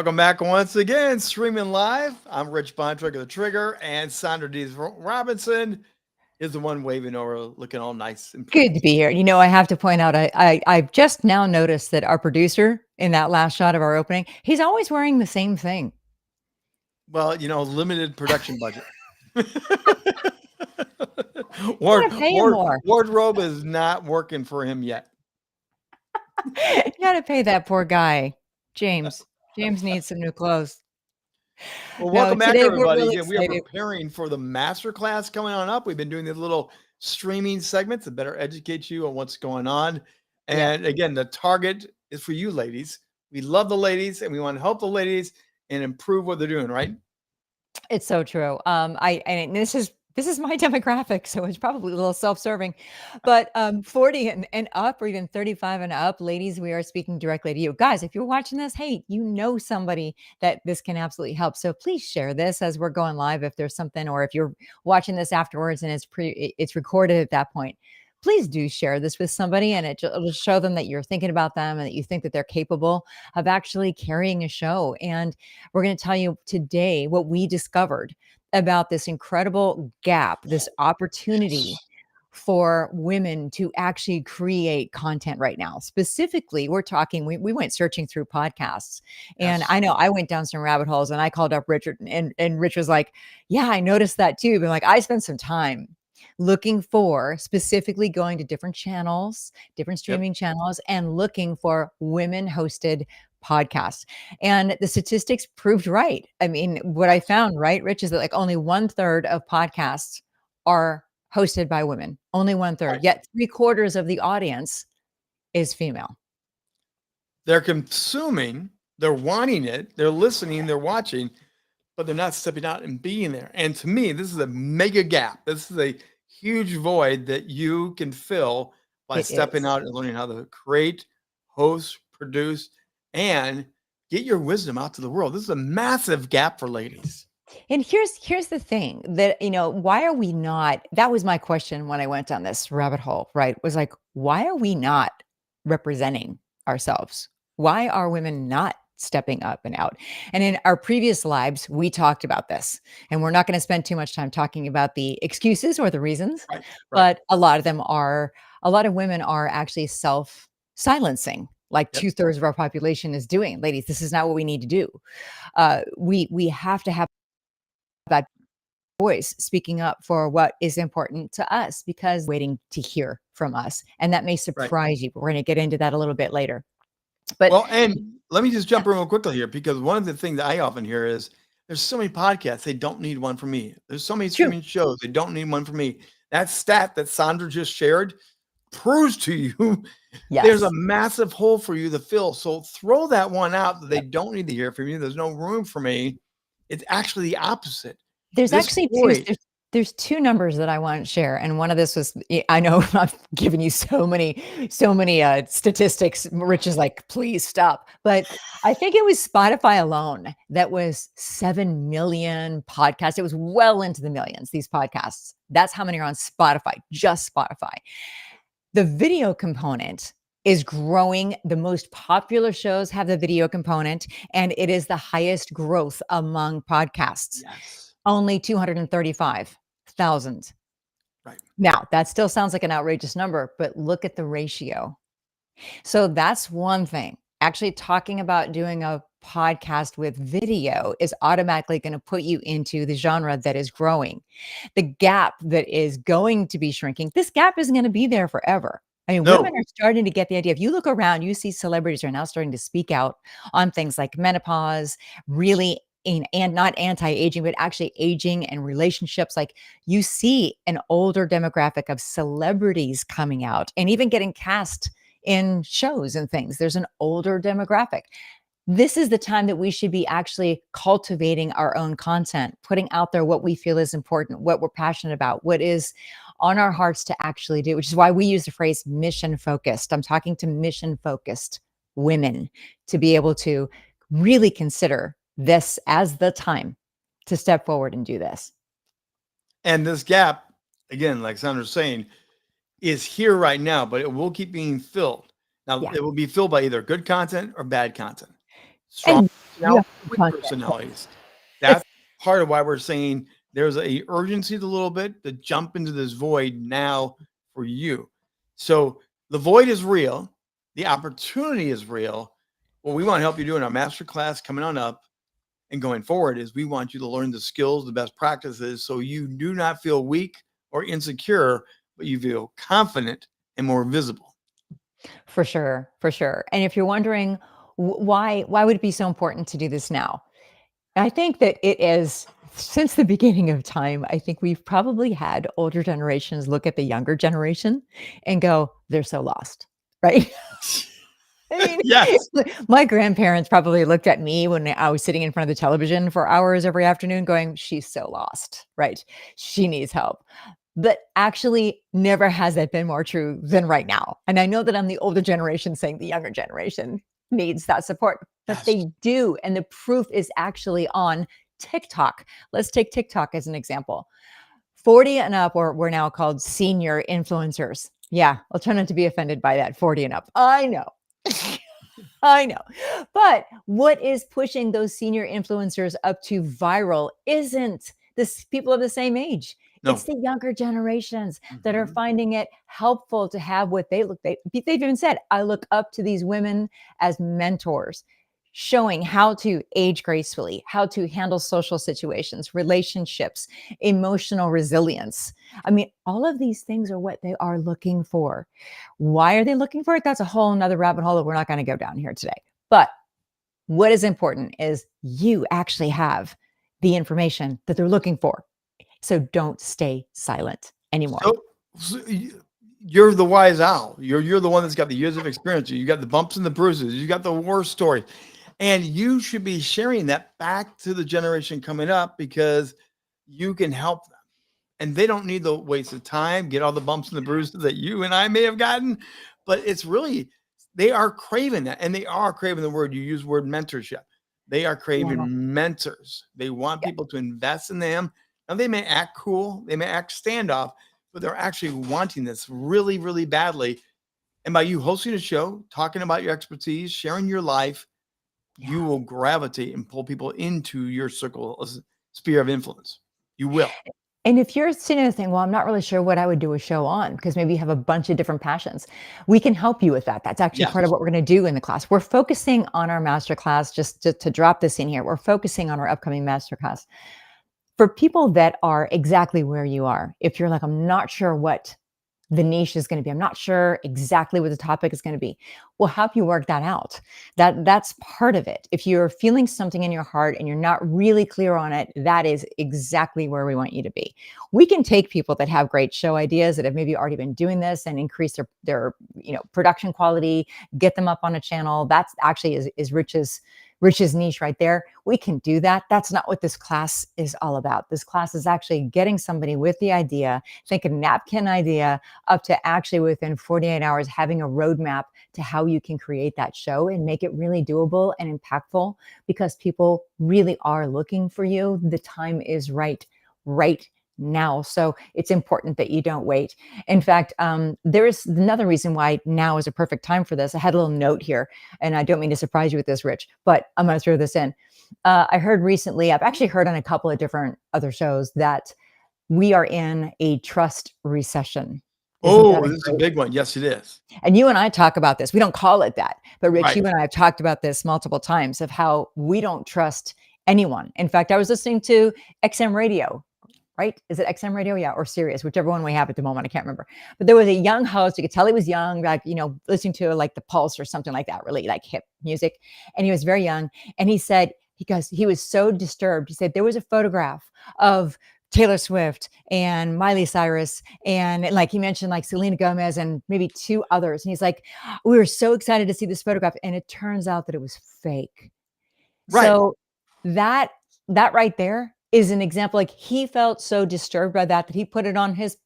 Welcome back once again, streaming live. I'm Rich Bontrager, the Trigger, and Sandra D. Robinson is the one waving over, looking all nice and Good pretty. to be here. You know, I have to point out, I've just now noticed that our producer in that last shot of our opening, he's always wearing the same thing. Well, limited production budget. You gotta pay him more. Wardrobe is not working for him yet. You gotta pay that poor guy, James. James needs some new clothes. Well, No, welcome back, today we're everybody. really Again, we are excited. preparing for the master class coming on up. We've been doing these little streaming segments to better educate you on what's going on. Yep. And again, the target is for you ladies. We love the ladies and we want to help the ladies and improve what they're doing, right? It's so true. And this is my demographic, so it's probably a little self-serving, but 40 and up, or even 35 and up, ladies, we are speaking directly to you. Guys, if you're watching this, hey, you know somebody that this can absolutely help. So please share this as we're going live if there's something, or if you're watching this afterwards and it's recorded at that point. Please do share this with somebody, and it'll show them that you're thinking about them and that you think that they're capable of actually carrying a show. And we're going to tell you today what we discovered about this incredible gap, this opportunity for women to actually create content right now. Specifically, we're talking, we went searching through podcasts, and Yes. I know I went down some rabbit holes, and I called up Richard, and Rich was like, yeah, I noticed that too. But like, I spent some time looking for, specifically going to different channels, different Yep. streaming channels, and looking for women hosted podcasts. And the statistics proved right. I mean, what I found, right, Rich, is that like only 1/3 of podcasts are hosted by women. Only 1/3. Right. Yet 3/4 of the audience is female. They're consuming, they're wanting it, they're listening, they're watching, but they're not stepping out and being there. And to me, this is a mega gap. This is a huge void that you can fill by It stepping is. out and learning how to create, host, produce, and get your wisdom out to the world. This is a massive gap for ladies. And here's the thing that, why are we not, that was my question when I went down this rabbit hole, right? Was like, why are we not representing ourselves? Why are women not stepping up and out? And in our previous lives, we talked about this, and we're not going to spend too much time talking about the excuses or the reasons, Right. Right. but a lot of women are actually self silencing, like Yep. 2/3 of our population is doing. Ladies, this is not what we need to do. We have to have that voice speaking up for what is important to us, because waiting to hear from us. And that may Right. surprise you, but we're going to get into that a little bit later. But Well, and let me just yeah, jump in real quickly here, because one of the things that I often hear is there's so many podcasts, they don't need one for me. There's so many true. streaming shows, they don't need one for me. That stat that Sandra just shared proves to you there's a Yes. massive hole for you to fill. So throw that one out that they Yep. don't need to hear from you. There's no room for me. It's actually the opposite. There's This actually void, there's two numbers that I want to share. And one of this was, I know I've given you so many statistics. Rich is like, please stop. But I think it was Spotify alone that was 7 million podcasts. It was well into the millions, these podcasts. That's how many are on Spotify, just Spotify. The video component is growing. The most popular shows have the video component, and it is the highest growth among podcasts. yes, Only 235,000. right. Now, that still sounds like an outrageous number, but look at the ratio. So that's one thing. Actually, talking about doing a podcast with video is automatically going to put you into the genre that is growing. The gap that is going to be shrinking, this gap isn't going to be there forever. I mean, women No, are starting to get the idea. If you look around, you see celebrities are now starting to speak out on things like menopause, really, and not anti-aging, but actually aging and relationships. Like, you see an older demographic of celebrities coming out and even getting cast in shows and things. There's an older demographic. This is the time that we should be actually cultivating our own content, putting out there what we feel is important, what we're passionate about, what is on our hearts to actually do, which is why we use the phrase mission focused. I'm talking to mission focused women to be able to really consider this as the time to step forward and do this. and this gap, again, like Sandra's saying, is here right now, but it will keep being filled. Now, Yeah. it will be filled by either good content or bad content. Strong And You have personality, good quick content. personalities. That's part of why we're saying there's a urgency a little bit to jump into this void now for you. So the void is real, the opportunity is real. What we want to help you do in our master class coming on up and going forward is we want you to learn the skills, the best practices, so you do not feel weak or insecure, but you feel confident and more visible. For sure, for sure. And if you're wondering why would it be so important to do this now? I think that it is since the beginning of time, I think we've probably had older generations look at the younger generation and go, they're so lost, right? I mean, Yes. my grandparents probably looked at me when I was sitting in front of the television for hours every afternoon going, she's so lost, right? She needs help. But actually, never has that been more true than right now. And I know that I'm the older generation saying the younger generation needs that support, but Yes. they do. And the proof is actually on TikTok. Let's take TikTok as an example. 40 and up, or we're now called senior influencers. Yeah, I'll try not to be offended by that. 40 and up. I know. I know. But what is pushing those senior influencers up to viral isn't this people of the same age. It's No. the younger generations that are Mhm. finding it helpful to have what they've even said, I look up to these women as mentors, showing how to age gracefully, how to handle social situations, relationships, emotional resilience. I mean, all of these things are what they are looking for. Why are they looking for it? That's a whole nother rabbit hole that we're not going to go down here today. But what is important is you actually have the information that they're looking for. So don't stay silent anymore. So you're the wise owl. You're the one that's got the years of experience. You got the bumps and the bruises. You got the war story, and you should be sharing that back to the generation coming up because you can help them, and they don't need the waste of time, get all the bumps and the bruises that you and I may have gotten, but it's really they are craving that, and they are craving the word you use word mentorship. They are Yeah. craving mentors. They want Yeah. people to invest in them. Now they may act cool, they may act standoff, but they're actually wanting this really, really badly. And by you hosting a show, talking about your expertise, sharing your life, you Yeah. will gravitate and pull people into your circle, sphere of influence. You will. And if you're sitting there thinking, well, I'm not really sure what I would do a show on because maybe you have a bunch of different passions, we can help you with that. That's actually part of Yes. what we're going to do in the class. We're focusing on our master class, just to drop this in here. We're focusing on our upcoming master class for people that are exactly where you are. If you're like, I'm not sure what the niche is going to be. I'm not sure exactly what the topic is going to be. We'll help you work that out. That's part of it. If you're feeling something in your heart and you're not really clear on it, that is exactly where we want you to be. We can take people that have great show ideas that have maybe already been doing this and increase their production quality, get them up on a channel. That's actually is Rich's niche right there. We can do that. That's not what this class is all about. This class is actually getting somebody with the idea, think a napkin idea, up to actually within 48 hours having a roadmap to how you can create that show and make it really doable and impactful because people really are looking for you. The time is right now. So it's important that you don't wait. In fact, there is another reason why now is a perfect time for this. I had a little note here, and I don't mean to surprise you with this, Rich, but I'm going to throw this in. I heard recently, I've actually heard on a couple of different other shows that we are in a trust recession. Isn't that Oh, a this is a great? big one. Yes, it is. And you and I talk about this. We don't call it that, but Rich, Right. you and I have talked about this multiple times of how we don't trust anyone. In fact, I was listening to XM radio, right? Is it XM radio? Yeah, or Sirius, whichever one we have at the moment. I can't remember. But there was a young host. You could tell he was young, like, listening to like the Pulse or something like that, really like hip music. And he was very young. And he said, because he was so disturbed, he said there was a photograph of Taylor Swift and Miley Cyrus, and like he mentioned, like Selena Gomez and maybe two others. And he's like, we were so excited to see this photograph. And it turns out that it was fake. Right. So that that right there is an example. Like he felt so disturbed by that he put it on his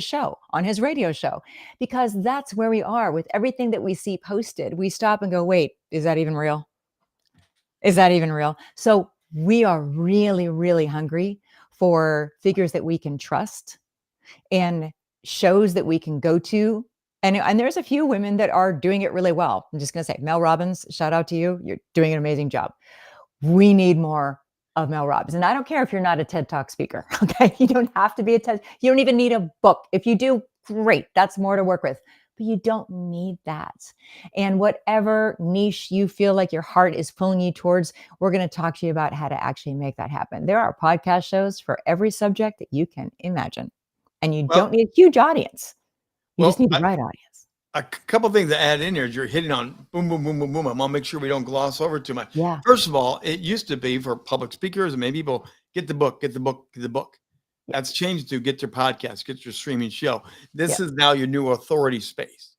show, on his radio show, because that's where we are with everything that we see posted. We stop and go, wait, is that even real? Is that even real? So we are really, really hungry for figures that we can trust and shows that we can go to. And there's a few women that are doing it really well. I'm just going to say, Mel Robbins, shout out to you. You're doing an amazing job. We need more of Mel Robbins. And I don't care if you're not a TED Talk speaker. Okay. You don't have to be a TED. You don't even need a book. If you do, great. That's more to work with. But you don't need that. And whatever niche you feel like your heart is pulling you towards, we're going to talk to you about how to actually make that happen. There are podcast shows for every subject that you can imagine. And you don't Well, need a huge audience. You just well, need the right audience. couple things to add in here is you're hitting on boom, boom, boom, boom, boom. I'm gonna make sure we don't gloss over too much. Yeah. First of all, it used to be for public speakers and maybe people get the book, get the book, get the book. Yeah. That's changed to get your podcast, get your streaming show. This Yeah. is now your new authority space.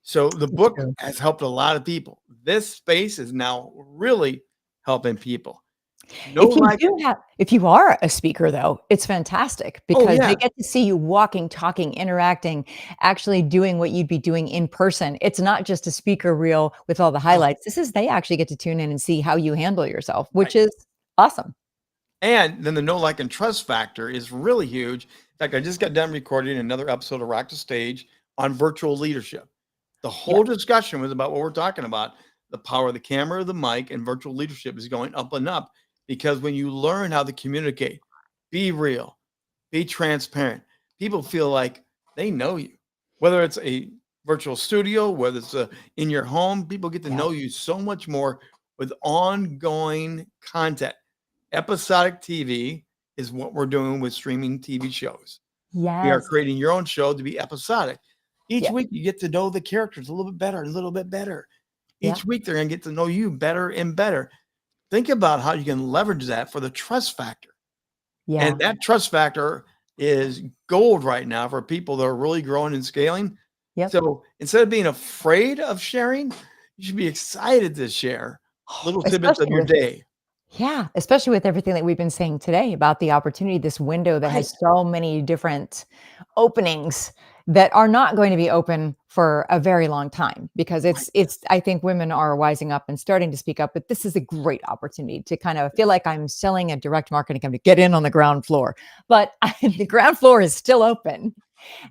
So the It's book true. has helped a lot of people. This space is now really helping people. No, like, If you are a speaker though, it's fantastic oh because they yeah, get to see you walking, talking, interacting, actually doing what you'd be doing in person. It's not just a speaker reel with all the no, highlights. They actually get to tune in and see how you handle yourself, right. which is awesome. And then the know, like, and trust factor is really huge. In fact, I just got done recording another episode of Rock the Stage on virtual leadership. The Yep. whole discussion was about what we're talking about. The power of the camera, the mic, and virtual leadership is going up and up because when you learn how to communicate, be real, be transparent, people feel like they know you. Whether it's a virtual studio, whether it's in your home, people get to Yep. know you so much more with ongoing content. Episodic TV is what we're doing with streaming TV shows. We are Yes. creating your own show to be episodic. Each Yep. week, you get to know the characters a little bit better, a little bit better. Yep. Each week, they're going to get to know you better and better. Think about how you can leverage that for the trust factor. And Yeah. that trust factor is gold right now for people that are really growing and scaling. Yep. So instead of being afraid of sharing, you should be excited to share little tidbits of Especially your with day. Yeah, especially with everything that we've been saying today about the opportunity, this window that Right. has so many different openings that are not going to be open for a very long time because Right. it's I think women are wising up and starting to speak up, but this is a great opportunity to kind of feel like I'm selling a direct marketing company, get in on the ground floor. But the ground floor is still open.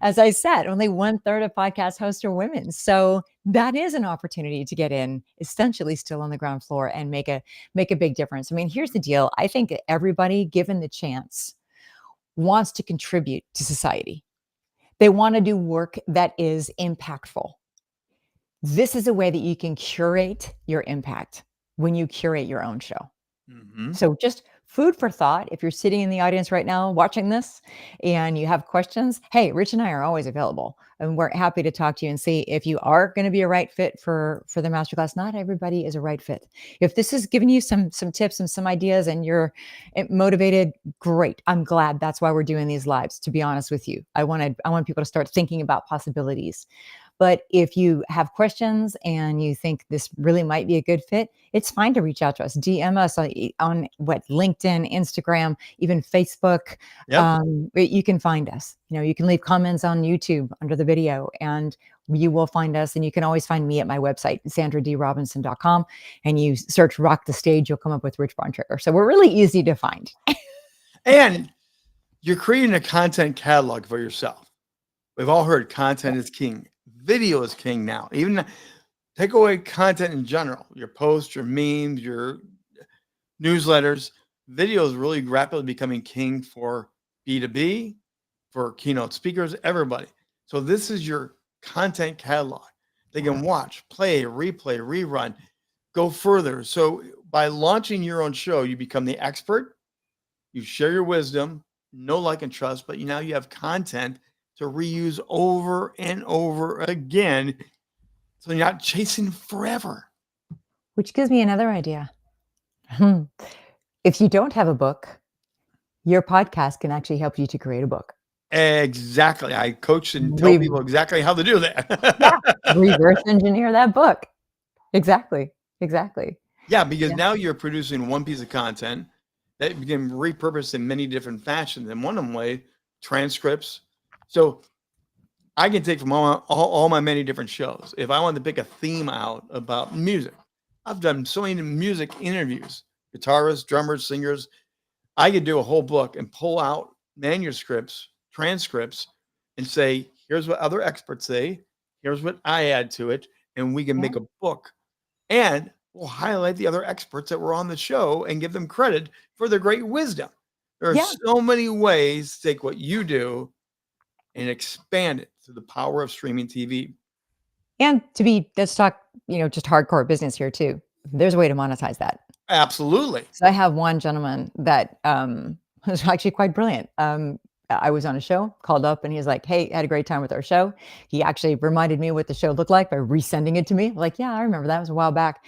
As I said, only 1/3 of podcast hosts are women. So that is an opportunity to get in, essentially still on the ground floor and make a big difference. I mean, here's the deal. I think that everybody given the chance wants to contribute to society. They want to do work that is impactful. This is a way that you can curate your impact when you curate your own show. Mhm. So just food for thought. If you're sitting in the audience right now watching this and you have questions, hey, Rich and I are always available and we're happy to talk to you and see if you are going to be a right fit for the masterclass. Not everybody is a right fit. If this is giving you some tips and some ideas and you're motivated, great. I'm glad that's why we're doing these lives, to be honest with you. I want people to start thinking about possibilities. But if you have questions and you think this really might be a good fit, it's fine to reach out to us. DM us on what LinkedIn, Instagram, even Facebook. Yep. You can find us. You can leave comments on YouTube under the video, and you will find us. And you can always find me at my website, sandradrobinson.com. And you search "Rock the Stage," you'll come up with Rich Bontrager. So we're really easy to find. And you're creating a content catalog for yourself. We've all heard content is king. Video is king now. Even take away content in general, your posts, your memes, your newsletters. Video is really rapidly becoming king for B2B, for keynote speakers, everybody. So this is your content catalog. They can watch, play, replay, rerun, go further. So by launching your own show, you become the expert. You share your wisdom, know, like, and trust, but now you have content to reuse over and over again. So you're not chasing forever. Which gives me another idea. If you don't have a book, your podcast can actually help you to create a book. Exactly. I coach and tell Re people exactly how to do Yeah, that. reverse engineer that book. Exactly, exactly. Yeah, because Yeah, now you're producing one piece of content that you can repurpose in many different fashions. And one of them way, transcripts. So I can take from all my many different shows. If I wanted to pick a theme out about music, I've done so many music interviews, guitarists, drummers, singers. I could do a whole book and pull out manuscripts, transcripts, and say, here's what other experts say, here's what I add to it, and we can yeah, make a book. And will highlight the other experts that were on the show and give them credit for their great wisdom. There are Yeah. so many ways to take what you do and expand it to the power of streaming TV. And let's talk, just hardcore business here too. There's a way to monetize that. Absolutely. So I have one gentleman that was actually quite brilliant. I was on a show, called up, and he's like, "Hey, had a great time with our show." He actually reminded me what the show looked like by resending it to me. Like, yeah, I remember that. It was a while back.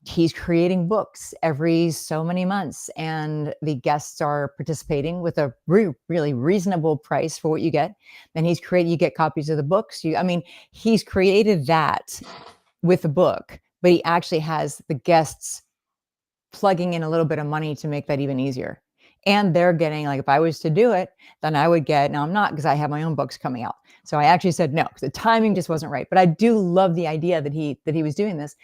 He's creating books every so many months, and the guests are participating with a really reasonable price for what you get. Then you get copies of the books. He's created that with the book, but he actually has the guests plugging in a little bit of money to make that even easier. And they're getting, like, if I was to do it, then I would get, now I'm not, because I have my own books coming out. So I actually said no, because the timing just wasn't right. But I do love the idea that he was doing this.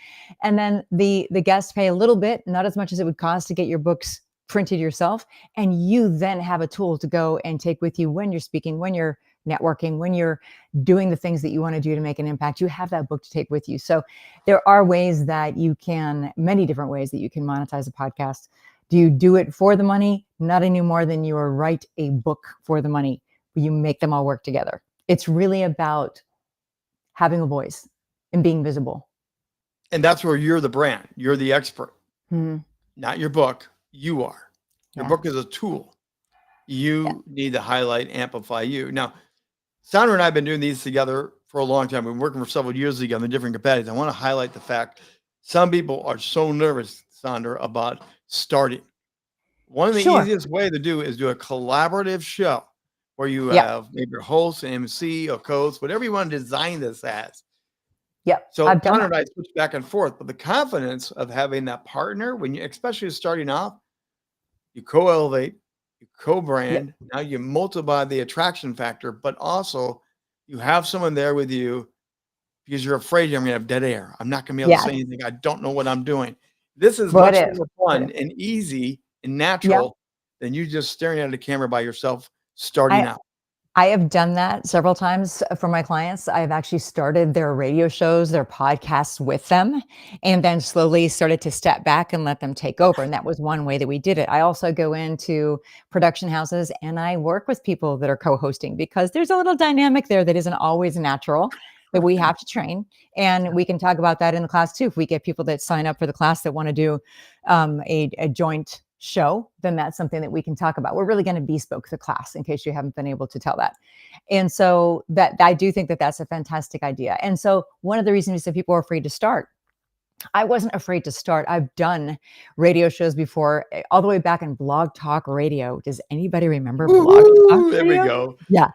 And then the guests pay a little bit, not as much as it would cost to get your books printed yourself. And you then have a tool to go and take with you when you're speaking, when you're networking, when you're doing the things that you want to do to make an impact. You have that book to take with you. So there are many different ways that you can monetize a podcast. Do you do it for the money? Not any more than you write a book for the money. You make them all work together. It's really about having a voice and being visible. And that's where you're the brand. You're the expert, Mhm. not your book. You are. Your Yeah. book is a tool. Yeah. You need to highlight, amplify you. Now, Sandra and I have been doing these together for a long time. We've been working for several years together in different capacities. I want to highlight the fact some people are so nervous, Sandra, about starting. One of the Sure. easiest way to do is do a collaborative show where you Yep. have maybe a host, an MC, a coach, whatever you want to design this as. Yep. So I've done Sandra that. and I switch back and forth, but the confidence of having that partner when you, especially starting off, you co-elevate, you Yep. co-brand. Now you multiply the attraction factor, but also you have someone there with you because you're afraid I'm going to have dead air. I'm not going to be able to say Yes. anything. I don't know what I'm doing. This is Well, it much is. more It fun is. and easy and Yep. natural than you just staring at a camera by yourself starting I out. I have done that several times for my clients. I've actually started their radio shows, their podcasts with them, and then slowly started to step back and let them take over. And that was one way that we did it. I also go into production houses and I work with people that are co hosting because there's a little dynamic there that isn't always natural that we have to train. And we can talk about that in the class too. If we get people that sign up for the class that want to do a joint show, then that's something that we can talk about. We're really going to bespoke the class in case you haven't been able to tell that. And so that I do think that that's a fantastic idea. And so one of the reasons that people are afraid to start, I wasn't afraid to start. I've done radio shows before, all the way back in Blog Talk Radio. Does anybody remember Blog Talk Woo-hoo! There we Radio? go. Yeah.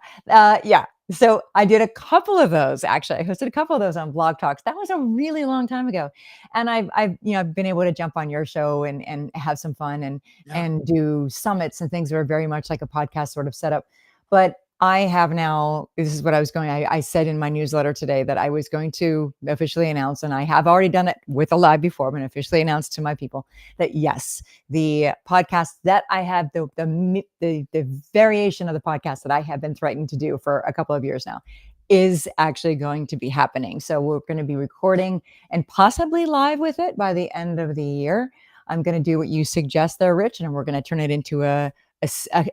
Yeah. So I did a couple of those actually. I hosted a couple of those on Blog Talks. That was a really long time ago. And I've been able to jump on your show and have some fun Yeah. and do summits and things that are very much like a podcast sort of setup. But I have now, this is what I said in my newsletter today that I was going to officially announce, and I have already done it with a live before, but officially announced to my people that yes, the podcast that I have, the variation of the podcast that I have been threatening to do for a couple of years now is actually going to be happening. So we're going to be recording and possibly live with it by the end of the year. I'm going to do what you suggest there, Rich, and we're going to turn it into a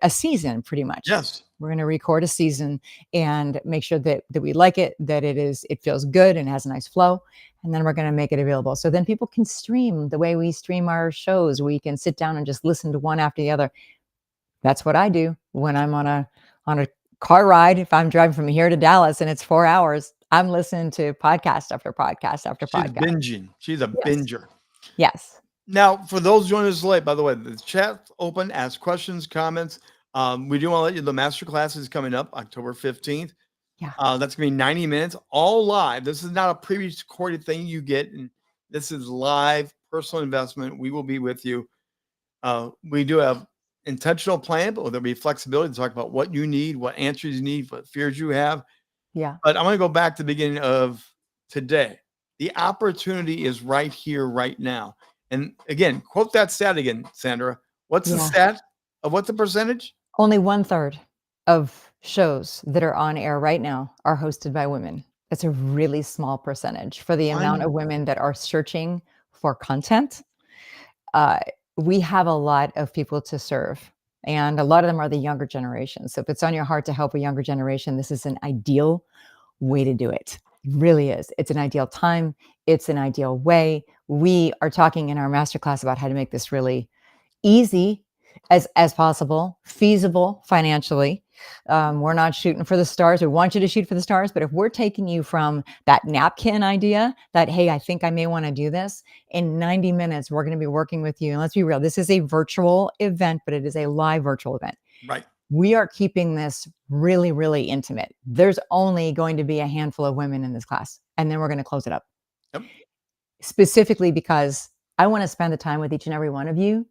season pretty much. Yes. We're going to record a season and make sure that we like it, that it feels good and has a nice flow. And then we're going to make it available. So then people can stream the way we stream our shows. We can sit down and just listen to one after the other. That's what I do when I'm on a car ride. If I'm driving from here to Dallas and it's 4 hours, I'm listening to podcast after podcast after She's podcast. binging. She's a Yes. binger. Yes. Now, for those joining us late, by the way, the chat's open. Ask questions, comments. We do want to let you, the master class is coming up October 15th. Yeah. That's going to be 90 minutes, all live. This is not a pre-recorded thing you get. And this is live personal investment. We will be with you. We do have intentional plan, but there'll be flexibility to talk about what you need, what answers you need, what fears you have. Yeah. But I'm going to go back to the beginning of today. The opportunity is right here, right now. And again, quote that stat again, Sandra. What's the Yeah. stat of what's the percentage? Only 1/3 of shows that are on air right now are hosted by women. That's a really small percentage for the amount of women that are searching for content, uh, we have a lot of people to serve, and a lot of them are the younger generation. So if it's on your heart to help a younger generation, this is an ideal way to do it. It really is. It's an ideal time. It's an ideal way. We are talking in our masterclass about how to make this really easy as possible, feasible financially. We're not shooting for the stars. We want you to shoot for the stars, but if we're taking you from that napkin idea that, hey, I think I may want to do this, in 90 minutes, we're going to be working with you. And let's be real, this is a virtual event, but it is a live virtual event. Right. We are keeping this really, really intimate. There's only going to be a handful of women in this class, and then we're going to close it up. Yep. Specifically because I want to spend the time with each and every one of you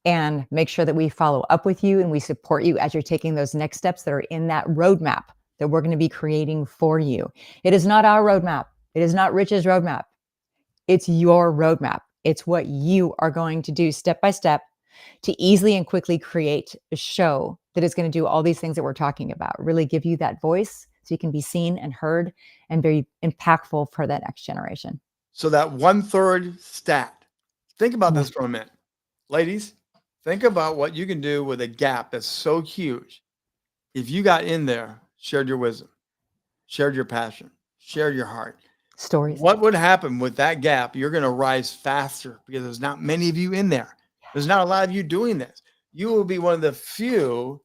and make sure that we follow up with you and we support you as you're taking those next steps that are in that roadmap that we're going to be creating for you. It is not our roadmap. It is not Rich's roadmap. It's your roadmap. It's what you are going to do step by step to easily and quickly create a show that is going to do all these things that we're talking about, really give you that voice so you can be seen and heard and very impactful for that next generation. So that 1/3 stat, think about Yeah. this for a minute. Ladies, think about what you can do with a gap that's so huge. If you got in there, shared your wisdom, shared your passion, shared your heart, Stories. what would happen with that gap? You're going to rise faster because there's not many of you in there. There's not a lot of you doing this. You will be one of the few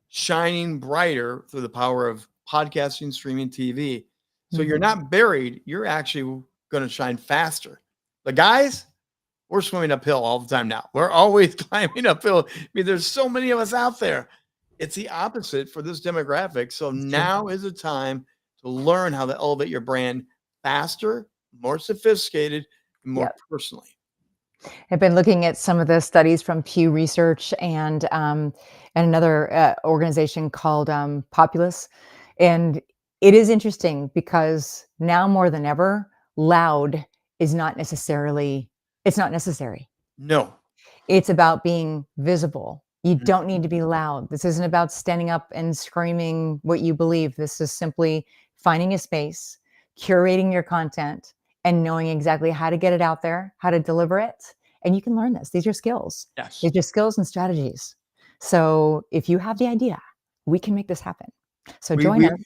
shining brighter through the power of podcasting, streaming, TV. So you're not buried. You're actually going to shine faster. The guys, we're swimming uphill all the time now. We're always climbing uphill. I mean, there's so many of us out there. It's the opposite for this demographic. So now is the time to learn how to elevate your brand faster, more sophisticated, and more Yep. personally. I've been looking at some of the studies from Pew Research and another organization called Populous, and it is interesting because now more than ever, loud is not necessarily. It's not necessary. No. It's about being visible. You don't need to be loud. This isn't about standing up and screaming what you believe. This is simply finding a space, curating your content, and knowing exactly how to get it out there, how to deliver it. And you can learn this. These are skills. Yes. These are skills and strategies. So if you have the idea, we can make this happen. So join us,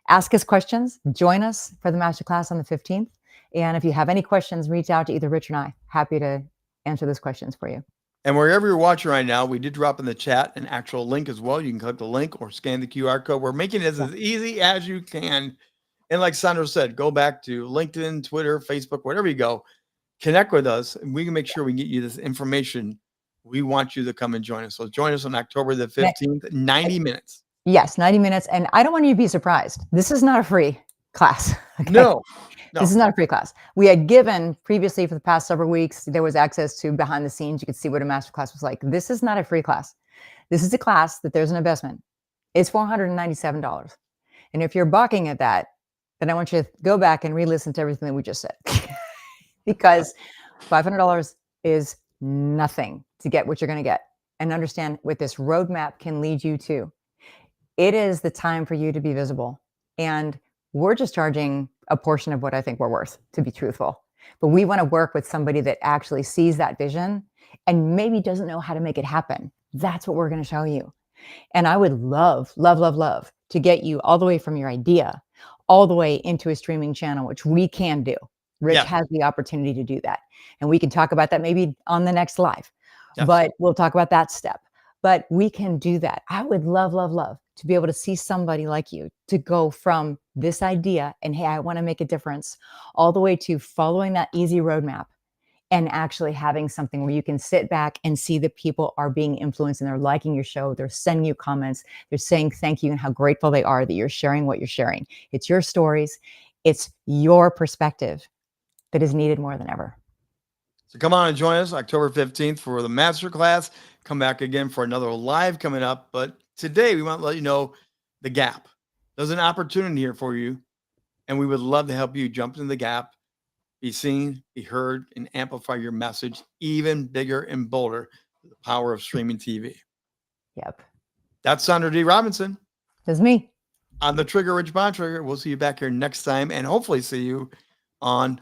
ask us questions, join us for the masterclass on the 15th. And if you have any questions, reach out to either Rich or I. Happy to answer those questions for you. And wherever you're watching right now, we did drop in the chat an actual link as well. You can click the link or scan the QR code. We're making it as easy as you can. And like Sandra said, go back to LinkedIn, Twitter, Facebook, wherever you go, connect with us, and we can make sure we get you this information. We want you to come and join us. So join us on October the 15th, 90 minutes. Yes, 90 minutes. And I don't want you to be surprised. This is not a free class. Okay? No. This is not a free class. We had given previously for the past several weeks, there was access to behind the scenes. You could see what a master class was like. This is not a free class. This is a class that there's an investment. It's $497. And if you're balking at that, then I want you to go back and re-listen to everything that we just said. Because $500 is nothing to get what you're going to get. And understand what this roadmap can lead you to. It is the time for you to be visible. And we're just charging a portion of what I think we're worth, to be truthful. But we want to work with somebody that actually sees that vision and maybe doesn't know how to make it happen. That's what we're going to show you. And I would love, love, love, love to get you all the way from your idea all the way into a streaming channel, which we can do. Rich has the opportunity to do that. And we can talk about that maybe on the next live. But we'll talk about that step. But we can do that. I would love, love, love to be able to see somebody like you to go from this idea and, hey, I want to make a difference, all the way to following that easy roadmap and actually having something where you can sit back and see that people are being influenced and they're liking your show. They're sending you comments. They're saying thank you and how grateful they are that you're sharing what you're sharing. It's your stories. It's your perspective that is needed more than ever. So come on and join us October 15th for the masterclass. Come back again for another live coming up. But today we want to let you know the gap. There's an opportunity here for you. And we would love to help you jump into the gap, be seen, be heard, and amplify your message even bigger and bolder with the power of streaming TV. Yep. That's Sandra D. Robinson. That's me. On the Trigger, Rich Bontrager. We'll see you back here next time and hopefully see you on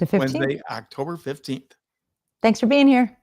The 15th. Wednesday, October 15th. Thanks for being here.